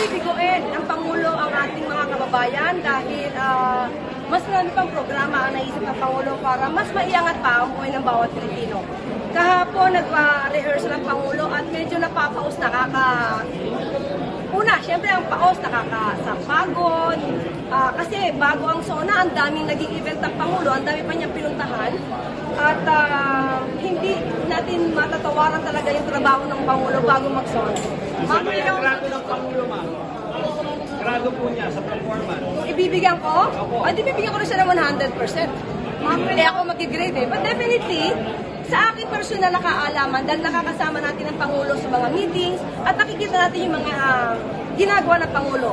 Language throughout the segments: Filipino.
bibiguin ng Pangulo ang ating mga kababayan dahil mas marami pang programa ang naisip ng Pangulo para mas maiangat pa ang buhay ng bawat Pilipino. Kahapon nagpa-rehearsal ang Pangulo at medyo napapaus Una, syempre ang paos nakakasapagod. Kasi bago ang SONA, ang daming naging event ng Pangulo, ang dami pa niyang pinuntahan. At hindi natin matatawaran talaga yung trabaho ng Pangulo bago mag-SONA. Grado ng Pangulo, ma'am. Grado po niya sa performance. Kung ibibigyan ko, di bibigyan ko na siya ng 100%. Hindi ako mag-grade eh. But definitely, sa akin personal na kaalaman, dahil nakakasama natin ang Pangulo sa mga meetings at nakikita natin yung mga ginagawa ng Pangulo,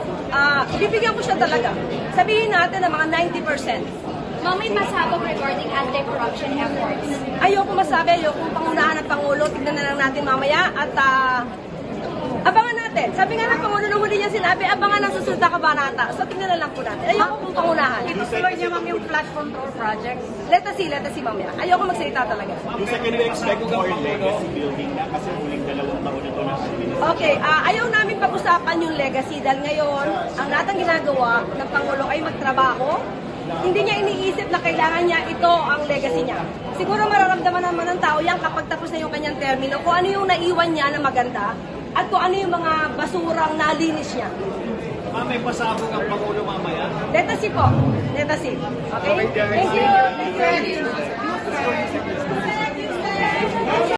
ibibigyan ko siya talaga. Sabihin natin na mga 90%. Ma'am, may masabog regarding anti-corruption efforts. Ayoko masabi, ayoko pangunahan ng Pangulo. Tignan na lang natin mamaya at abangan natin. Sabi nga ng Pangulo nung huli niya sinabi, abangan ang susunod na kabanata. So tignan na lang po natin. Ayoko pong pangunahan. Itutuloy niya, ma'am, yung flood control project. Let us see mamaya. Ayoko magsalita talaga. Yung second expect more legacy building na kasi huling 2 taon na ito na Okay, ayaw namin pag-usapan yung legacy dahil ngayon, ang natang ginagawa ng Pangulo ay magtrabaho. Hindi niya iniisip na kailangan niya ito ang legacy niya. Siguro mararamdaman naman ng tao yan kapag tapos na yung kanyang termino, kung ano yung naiwan niya na maganda at kung ano yung mga basurang nalinis niya. Ma'am, may pasabog ang Pangulo mamaya. Let us see po. Let us see. Okay? Thank you. Thank you.